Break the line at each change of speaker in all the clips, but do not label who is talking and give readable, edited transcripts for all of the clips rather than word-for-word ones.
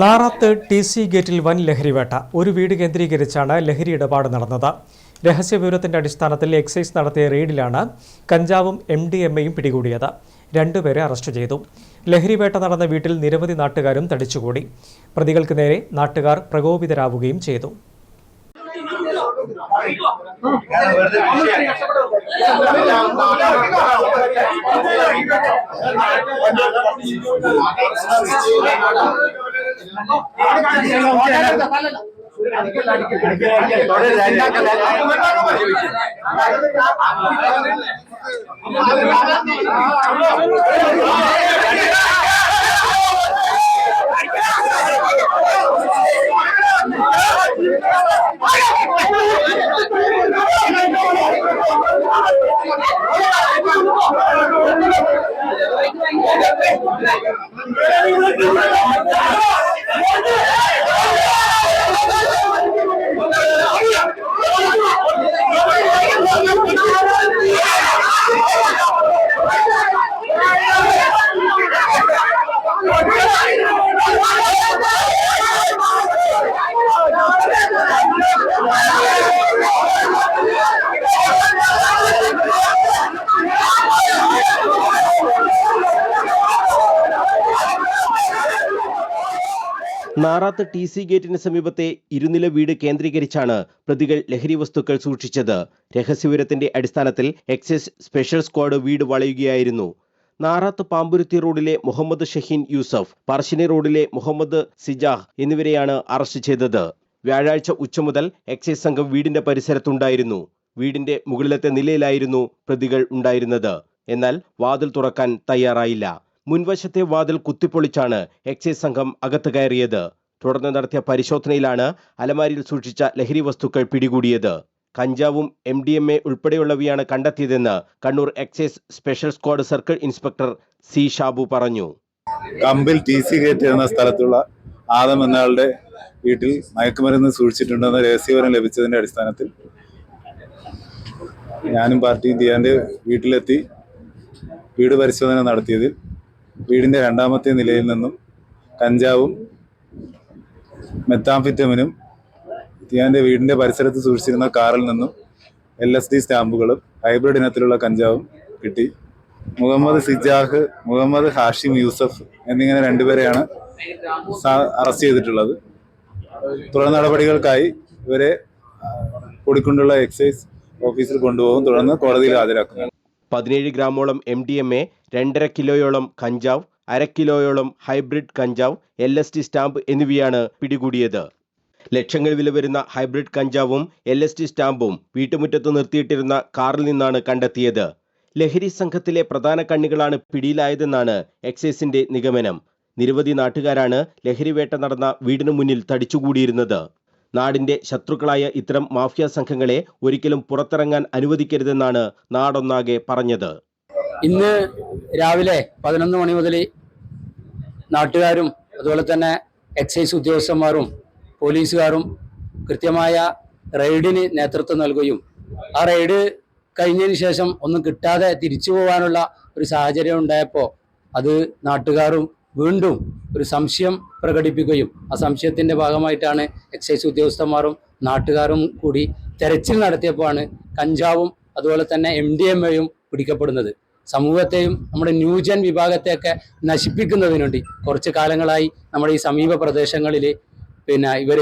Narath TC ഗേറ്റിൽ വൻ ലഹരിവേട്ട. ഒരു വീട് കേന്ദ്രീകരിച്ചാണ് ലഹരി ഇടപാട് നടന്നത്. രഹസ്യവിവരത്തിന്റെ അടിസ്ഥാനത്തിൽ എക്സൈസ് നടത്തിയ റെയ്ഡിലാണ് കഞ്ചാവും MDMAയും പിടികൂടിയത്. 2 പേരെ അറസ്റ്റ് ചെയ്തു. ലഹരിവേട്ട നടന്ന വീട്ടിൽ നിരവധി നാട്ടുകാരും തടിച്ചുകൂടി. പ്രതികൾക്ക് നേരെ നാട്ടുകാർ പ്രകോപിതരാവുകയും ചെയ്തു.
നാറാത്ത് TC ഗേറ്റിന് സമീപത്തെ ഇരുനില വീട് കേന്ദ്രീകരിച്ചാണ് പ്രതികൾ ലഹരി വസ്തുക്കൾ സൂക്ഷിച്ചത്. രഹസ്യവിവരത്തിന്റെ അടിസ്ഥാനത്തിൽ എക്സൈസ് സ്പെഷ്യൽ സ്ക്വാഡ് വീട് വളയുകയായിരുന്നു. നാറാത്ത് പാമ്പുരുത്തി റോഡിലെ മുഹമ്മദ് ഷഹീൻ യൂസഫ്, പറശ്ശിനി റോഡിലെ മുഹമ്മദ് സിജാഹ് എന്നിവരെയാണ് അറസ്റ്റ് ചെയ്തത്. വ്യാഴാഴ്ച ഉച്ച മുതൽ എക്സൈസ് സംഘം വീടിന്റെ പരിസരത്തുണ്ടായിരുന്നു. വീടിന്റെ മുകളിലത്തെ നിലയിലായിരുന്നു പ്രതികൾ ഉണ്ടായിരുന്നത്. എന്നാൽ വാതിൽ തുറക്കാൻ തയ്യാറായില്ല. മുൻവശത്തെ വാതിൽ കുത്തിപ്പൊളിച്ചാണ് എക്സൈസ് സംഘം അകത്ത് കയറിയത്. തുടർന്ന് നടത്തിയ പരിശോധനയിലാണ് അലമാരിയിൽ സൂക്ഷിച്ച ലഹരി വസ്തുക്കൾ പിടികൂടിയത്. കഞ്ചാവും MDMA ഉൾപ്പെടെയുള്ളവയാണ് കണ്ടെത്തിയതെന്ന് Kannur excise special squad circle inspector C Shabu പറഞ്ഞു.
കമ്പിൽ TC ഗേറ്റ് എന്ന സ്ഥലത്തുള്ള ആദം എന്നയാളുടെ വീട്ടിൽ മയക്കുമരുന്ന് സൂക്ഷിച്ചിട്ടുണ്ടെന്ന് രഹസ്യവിവരം ലഭിച്ചതിന്റെ അടിസ്ഥാനത്തിൽ ഞാനും പാർട്ടിയും ദിയാന്റെ വീട്ടിലെത്തി വീട് പരിശോധന നടത്തിയതിൽ വീടിന്റെ 2ാമത്തെ നിലയിൽ നിന്നും കഞ്ചാവും മെത്താംഫെറ്റമിനും ദിയാന്റെ വീടിന്റെ പരിസരത്ത് സൂക്ഷിച്ചിരുന്ന കാറിൽ നിന്നും LSD സ്റ്റാമ്പുകളും ഹൈബ്രിഡ് ഇനത്തിലുള്ള കഞ്ചാവും കിട്ടി. മുഹമ്മദ് സിജാഹ്, മുഹമ്മദ് ഹാഷിം യൂസഫ് എന്നിങ്ങനെ 2 പേരെയാണ് അറസ്റ്റ് ചെയ്തിട്ടുള്ളത്. തുടർ നടപടികൾക്കായി ഇവരെ കൊടിക്കുണ്ടുള്ള എക്സൈസ് ഓഫീസിൽ കൊണ്ടുപോകും. തുടർന്ന് കോടതിയിൽ ഹാജരാക്കുന്നു.
17 ഗ്രാമോളം MDMA, 2.5 കിലോയോളം കഞ്ചാവ്, 1/2 കിലോയോളം ഹൈബ്രിഡ് കഞ്ചാവ്, LSD സ്റ്റാമ്പ് എന്നിവയാണ് പിടികൂടിയത്. ലക്ഷങ്ങൾ വില വരുന്ന ഹൈബ്രിഡ് കഞ്ചാവും LSD സ്റ്റാമ്പും വീട്ടുമുറ്റത്ത് നിർത്തിയിട്ടിരുന്ന കാറിൽ നിന്നാണ് കണ്ടെത്തിയത്. ലഹരി സംഘത്തിലെ പ്രധാന കണ്ണികളാണ് പിടിയിലായതെന്നാണ് എക്സൈസിന്റെ നിഗമനം. നിരവധി നാട്ടുകാരാണ് ലഹരിവേട്ട നടന്ന വീടിനു മുന്നിൽ തടിച്ചുകൂടിയിരുന്നത്. നാടിന്റെ ശത്രുക്കളായ ഇത്തരം മാഫിയ സംഘങ്ങളെ ഒരിക്കലും പുറത്തിറങ്ങാൻ അനുവദിക്കരുതെന്നാണ് നാടൊന്നാകെ പറഞ്ഞത്.
ഇന്ന് രാവിലെ 11 മണി മുതൽ നാട്ടുകാരും അതുപോലെ തന്നെ എക്സൈസ് ഉദ്യോഗസ്ഥന്മാരും പോലീസുകാരും കൃത്യമായ റെയ്ഡിന് നേതൃത്വം നൽകുകയും ആ റെയ്ഡ് കഴിഞ്ഞതിന് ശേഷം ഒന്നും കിട്ടാതെ തിരിച്ചു പോകാനുള്ള ഒരു സാഹചര്യം ഉണ്ടായപ്പോൾ അത് നാട്ടുകാരും വീണ്ടും ഒരു സംശയം പ്രകടിപ്പിക്കുകയും ആ സംശയത്തിൻ്റെ ഭാഗമായിട്ടാണ് എക്സൈസ് ഉദ്യോഗസ്ഥന്മാരും നാട്ടുകാരും കൂടി തെരച്ചിൽ നടത്തിയപ്പോഴാണ് കഞ്ചാവും അതുപോലെ തന്നെ MDMAയും പിടിക്കപ്പെടുന്നത്. സമൂഹത്തെയും നമ്മുടെ ന്യൂജൻ വിഭാഗത്തെയൊക്കെ നശിപ്പിക്കുന്നതിന് വേണ്ടി കുറച്ച് കാലങ്ങളായി നമ്മുടെ ഈ സമീപ പ്രദേശങ്ങളിൽ ഇവർ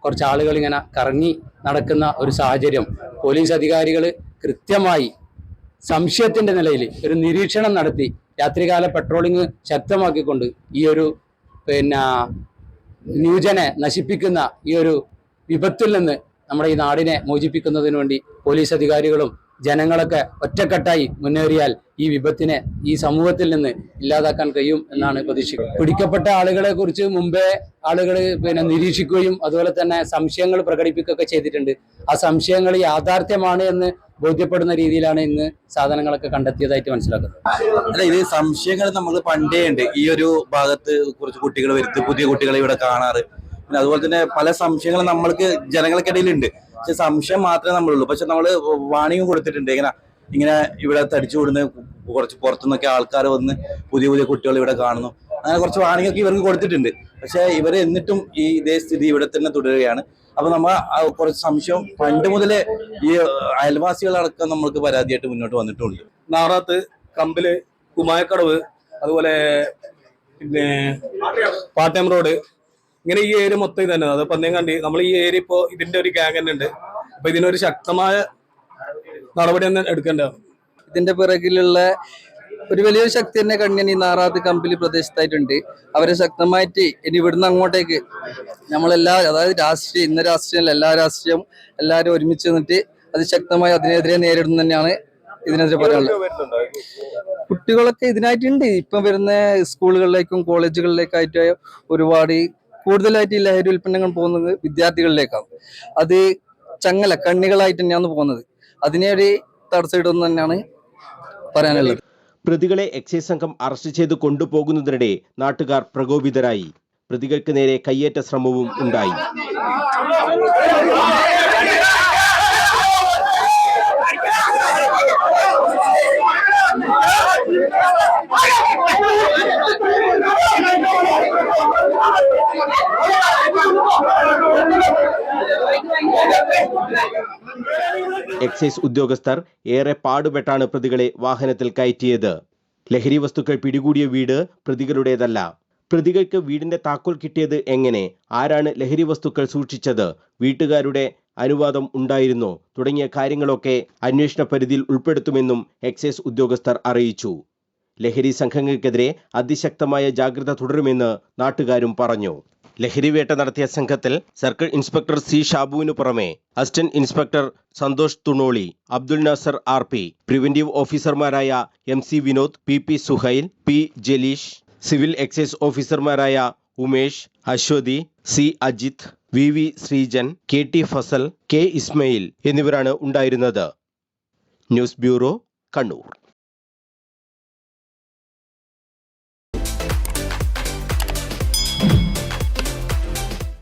കുറച്ച് ആളുകൾ ഇങ്ങനെ കറങ്ങി നടക്കുന്ന ഒരു സാഹചര്യം പോലീസ് അധികാരികൾ കൃത്യമായി സംശയത്തിൻ്റെ നിലയിൽ ഒരു നിരീക്ഷണം നടത്തി രാത്രികാല പെട്രോളിംഗ് ശക്തമാക്കിക്കൊണ്ട് ഈ ഒരു ന്യൂജനെ നശിപ്പിക്കുന്ന ഈ ഒരു വിപത്തിൽ നിന്ന് നമ്മുടെ ഈ നാടിനെ മോചിപ്പിക്കുന്നതിന് വേണ്ടി പോലീസ് അധികാരികളും ജനങ്ങളൊക്കെ ഒറ്റക്കെട്ടായി മുന്നേറിയാൽ ഈ വിപത്തിനെ ഈ സമൂഹത്തിൽ നിന്ന് ഇല്ലാതാക്കാൻ കഴിയും എന്നാണ് പ്രതീക്ഷിക്കുന്നത്. പിടിക്കപ്പെട്ട ആളുകളെ കുറിച്ച് മുമ്പേ ആളുകൾ നിരീക്ഷിക്കുകയും അതുപോലെ തന്നെ സംശയങ്ങൾ പ്രകടിപ്പിക്കുകയൊക്കെ ചെയ്തിട്ടുണ്ട്. ആ സംശയങ്ങൾ യാഥാർത്ഥ്യമാണ് എന്ന് ബോധ്യപ്പെടുന്ന രീതിയിലാണ് ഇന്ന് സാധനങ്ങളൊക്കെ കണ്ടെത്തിയതായിട്ട് മനസ്സിലാക്കുന്നത്.
അല്ല, ഇത് സംശയങ്ങൾ നമ്മൾ പണ്ടേ ഉണ്ട്. ഈ ഒരു ഭാഗത്ത് കുറച്ച് കുട്ടികൾ വരുത്തി പുതിയ കുട്ടികളെ ഇവിടെ കാണാറ്. പിന്നെ അതുപോലെ തന്നെ പല സംശയങ്ങളും നമ്മൾക്ക് ജനങ്ങൾക്കിടയിലുണ്ട്. പക്ഷെ സംശയം മാത്രമേ നമ്മളുള്ളൂ. പക്ഷെ നമ്മൾ വാണിംഗ് കൊടുത്തിട്ടുണ്ട്. ഇങ്ങനെ ഇവിടെ തടിച്ചു വിടുന്ന കുറച്ച് പുറത്തുനിന്നൊക്കെ ആൾക്കാർ വന്ന് പുതിയ കുട്ടികൾ ഇവിടെ കാണുന്നു. അങ്ങനെ കുറച്ച് വാണിംഗ് ഒക്കെ ഇവർക്ക് കൊടുത്തിട്ടുണ്ട്. പക്ഷെ ഇവർ എന്നിട്ടും ഈ ഇതേ സ്ഥിതി ഇവിടെ തന്നെ തുടരുകയാണ്. അപ്പൊ നമ്മൾ കുറച്ച് സംശയം പണ്ട് മുതലേ ഈ അയൽവാസികളടക്കം നമ്മൾക്ക് പരാതിയായിട്ട് മുന്നോട്ട് വന്നിട്ടുണ്ട്.
നാറാത്ത്, കമ്പില്, കുമായക്കടവ്, അതുപോലെ പിന്നെ പാട്ടയം റോഡ്, ഇങ്ങനെ ഈ ഏരിയ മൊത്തം ഇത് തന്നെ. അത് പന്നേങ്കണ്ടി നമ്മൾ ഈ ഏരിയ ഇപ്പോൾ ഇതിന്റെ ഒരു ഗ്യാങ് തന്നെ ഉണ്ട്. അപ്പൊ ഇതിനൊരു ശക്തമായ നടപടി തന്നെ എടുക്കേണ്ടതാണ്.
ഇതിന്റെ പിറകിലുള്ള ഒരു വലിയൊരു ശക്തി തന്നെ കണ്ണിയൻ ഈ നാറാത്ത് കമ്പലി പ്രദേശത്തായിട്ടുണ്ട്. അവരെ ശക്തമായിട്ട് ഇനി ഇവിടുന്ന് അങ്ങോട്ടേക്ക് അതായത് ഇന്ന രാഷ്ട്രീയമല്ല, എല്ലാ രാഷ്ട്രീയവും എല്ലാവരും ഒരുമിച്ച് നിന്നിട്ട് അതിശക്തമായി അതിനെതിരെ നേരിടുന്ന തന്നെയാണ് ഇതിനെതിരെ പറയാനുള്ളത്. കുട്ടികളൊക്കെ ഇതിനായിട്ടുണ്ട്. ഇപ്പം വരുന്ന സ്കൂളുകളിലേക്കും കോളേജുകളിലേക്കായിട്ട് ഒരുപാട് കൂടുതലായിട്ട് ഈ ലഹരി ഉൽപ്പന്നങ്ങൾ പോകുന്നത് വിദ്യാർത്ഥികളിലേക്കാണ്. അത് കണ്ണികളായിട്ട് തന്നെയാണ് പോകുന്നത്. അതിനെ ഒരു തടസ്സമിടുന്നു തന്നെയാണ് പറയാനുള്ളത്.
പ്രതികളെ എക്സൈസ് സംഘം അറസ്റ്റ് ചെയ്ത് കൊണ്ടുപോകുന്നതിനിടെ നാട്ടുകാർ പ്രകോപിതരായി. പ്രതികൾക്ക് നേരെ കയ്യേറ്റ ശ്രമവും ഉണ്ടായി. എക്സൈസ് ഉദ്യോഗസ്ഥർ ഏറെ പാടുപെട്ടാണ് പ്രതികളെ വാഹനത്തിൽ കയറ്റിയത്. ലഹരി വസ്തുക്കൾ പിടികൂടിയ വീട് പ്രതികളുടേതല്ല. പ്രതികൾക്ക് വീടിന്റെ താക്കോൽ കിട്ടിയത് എങ്ങനെ? ആരാണ് ലഹരി വസ്തുക്കൾ സൂക്ഷിച്ചത്? വീട്ടുകാരുടെ അനുവാദം ഉണ്ടായിരുന്നോ? തുടങ്ങിയ കാര്യങ്ങളൊക്കെ അന്വേഷണ പരിധിയിൽ ഉൾപ്പെടുത്തുമെന്നും എക്സൈസ് ഉദ്യോഗസ്ഥർ അറിയിച്ചു. ലഹരി സംഘങ്ങൾക്കെതിരെ അതിശക്തമായ ജാഗ്രത തുടരുമെന്ന് നാട്ടുകാരും പറഞ്ഞു. ലഹരിവേട്ട നടത്തിയ സംഘത്തിൽ സർക്കിൾ ഇൻസ്പെക്ടർ സി ഷാബുവിനു പുറമെ assistant inspector Santhosh Thunoli, Abdul Nasar RP, preventive ഓഫീസർമാരായ MC Vinod, PP Suhail, P Jaleesh, civil excise ഓഫീസർമാരായ Umesh, Aswathy, C Ajith, VV Sreejan, KT Fasal, K Ismail എന്നിവരാണ് ഉണ്ടായിരുന്നത്. News bureau, Kannur.